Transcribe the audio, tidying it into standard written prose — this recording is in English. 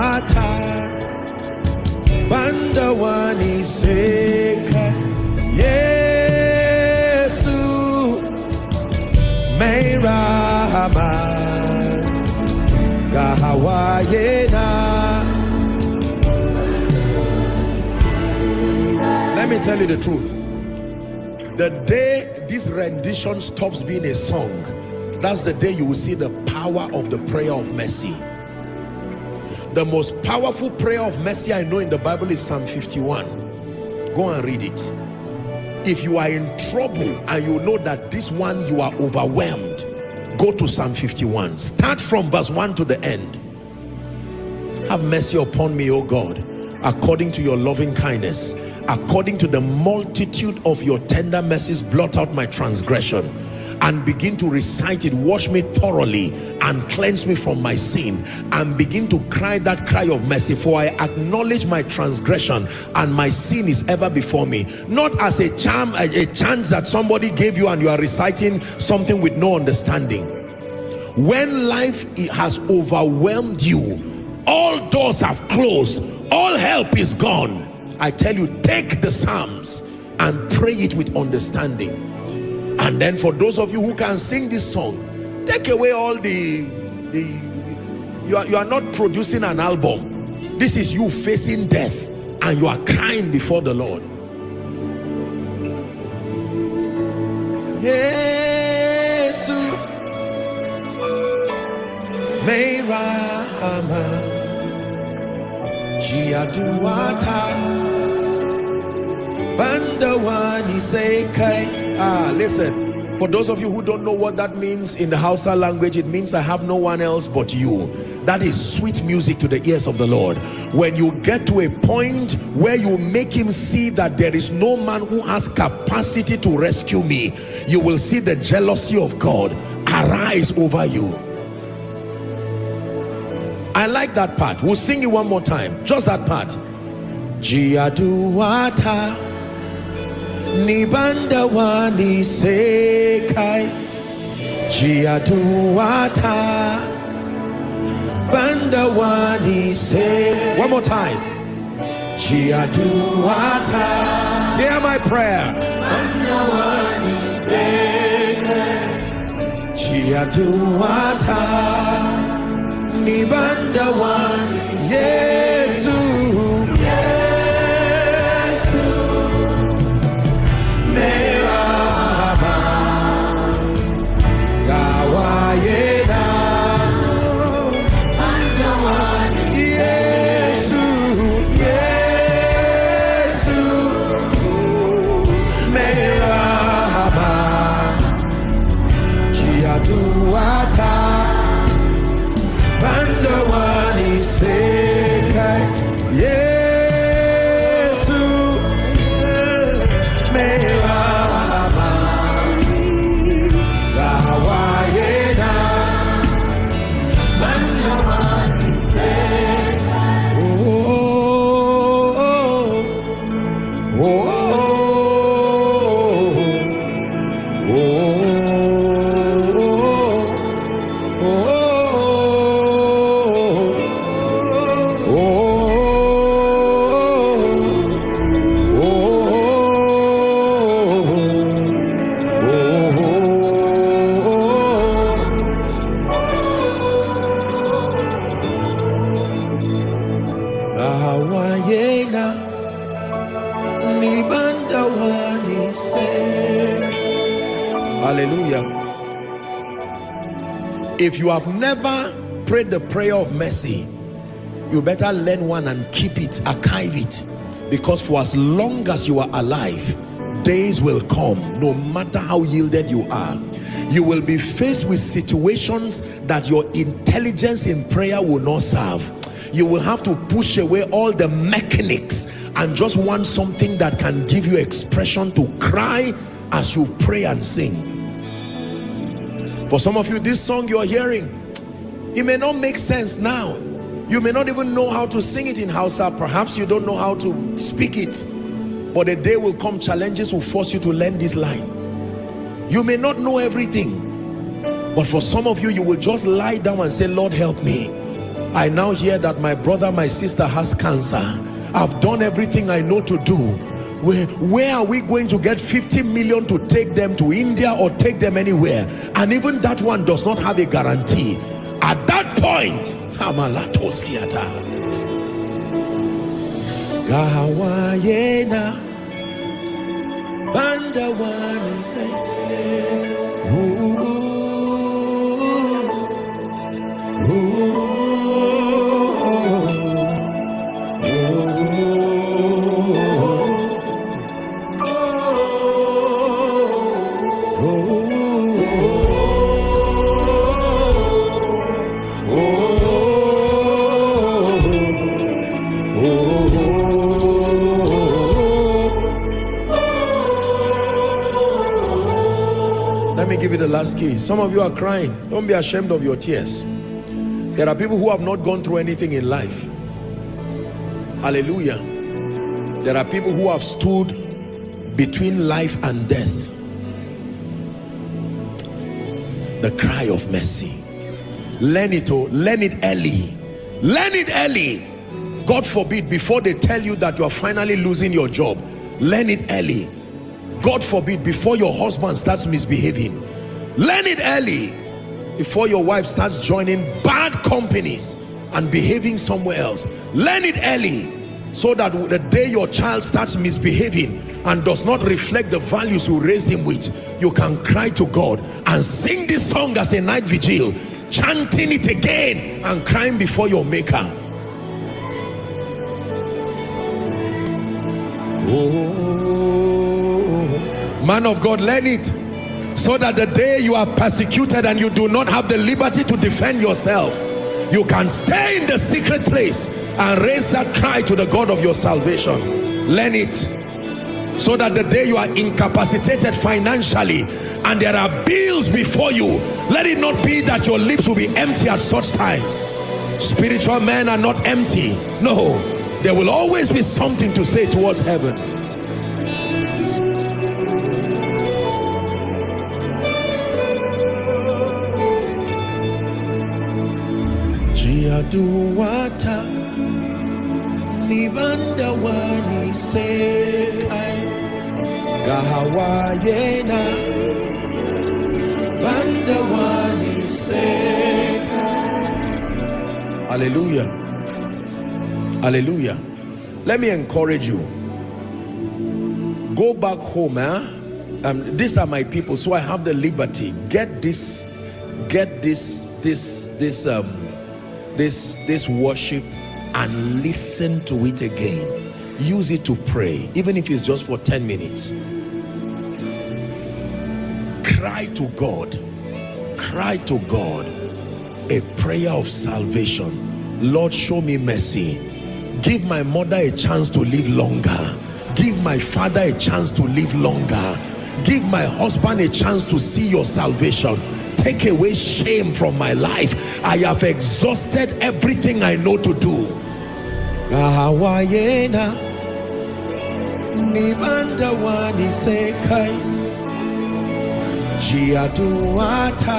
Jiaduata Bandawani Seka Yesu Mercy-RAHAMA Gahawayena. Let me tell you the truth. The day this rendition stops being a song, that's the day you will see the power of the prayer of mercy. The most powerful prayer of mercy I know in the Bible is Psalm 51. Go and read it. If you are in trouble and you know that this one you are overwhelmed, go to Psalm 51. Start from verse 1 to the end. Have mercy upon me, O God, according to your loving kindness. According to the multitude of your tender mercies, blot out my transgression. And begin to recite it. Wash me thoroughly and cleanse me from my sin. And begin to cry that cry of mercy. For I acknowledge my transgression and my sin is ever before me. Not as a chance that somebody gave you and you are reciting something with no understanding. When life has overwhelmed you, all doors have closed, all help is gone, I tell you, take the Psalms and pray it with understanding. And then for those of you who can sing this song, take away all you are not producing an album. This is you facing death and you are crying before the Lord. Yesu Mercy-RAHAMA Jiaduata Bandawani Sekai. Listen, for those of you who don't know what that means in the Hausa language, it means I have no one else but you. That is sweet music to the ears of the Lord. When you get to a point where you make him see that there is no man who has capacity to rescue me, you will see the jealousy of God arise over you. I like that part. We'll sing it one more time. Just that part. Jiaduata Nibandawani Sekai Jiaduata Bandawani Se. One more time. Jiaduata. Hear my prayer. Bandawani Sekai Jiaduata Nibandawani Yesu Yesu Mercy-RAHAMA Gawayena Bandawani Yesu Yesu Mercy-RAHAMA Jiaduata Bandawani Sekai Yesu Mercy-RAHAMA Gawayena Bandawani Sekai. Oh, oh, oh, oh, oh, oh, oh. Hallelujah. If you have never prayed the prayer of mercy, you better learn one and keep it, archive it, because for as long as you are alive, days will come, no matter how yielded you are, you will be faced with situations that your intelligence in prayer will not serve. You will have to push away all the mechanics and just want something that can give you expression to cry as you pray and sing. For some of you, this song you're hearing, it may not make sense now. You may not even know how to sing it in Hausa. Perhaps you don't know how to speak it. But a day will come, challenges will force you to learn this line. You may not know everything, but for some of you, you will just lie down and say, Lord, help me. I now hear that my brother, my sister has cancer. I've done everything I know to do. Where are we going to get 50 million to take them to India or take them anywhere? And even that one does not have a guarantee. At that point, let me give you the last key. Some of you are crying. Don't be ashamed of your tears. There are people who have not gone through anything in life. Hallelujah. There are people who have stood between life and death. The cry of mercy. Learn it, oh, learn it early. Learn it early. God forbid, before they tell you that you are finally losing your job, learn it early. God forbid, before your husband starts misbehaving, learn it early. Before your wife starts joining bad companies and behaving somewhere else, learn it early, so that the day your child starts misbehaving and does not reflect the values you raised him with, you can cry to God and sing this song as a night vigil, chanting it again and crying before your maker. Oh, man of God, learn it, so that the day you are persecuted and you do not have the liberty to defend yourself, you can stay in the secret place and raise that cry to the God of your salvation. Learn it, so that the day you are incapacitated financially and there are bills before you, let it not be that your lips will be empty at such times. Spiritual men are not empty. No, there will always be something to say towards heaven. Duwata libanda wani sekai gahawayena banda wani sekai. Hallelujah. Hallelujah. Let me encourage you. Go back home. These are my people, so I have the liberty. Get this worship and listen to it again. Use it to pray, even if it's just for 10 minutes. Cry to God. Cry to God a prayer of salvation. Lord, show me mercy. Give my mother a chance to live longer. Give my father a chance to live longer. Give my husband a chance to see your salvation. Take away shame from my life. I have exhausted everything I know to do. Jiatuata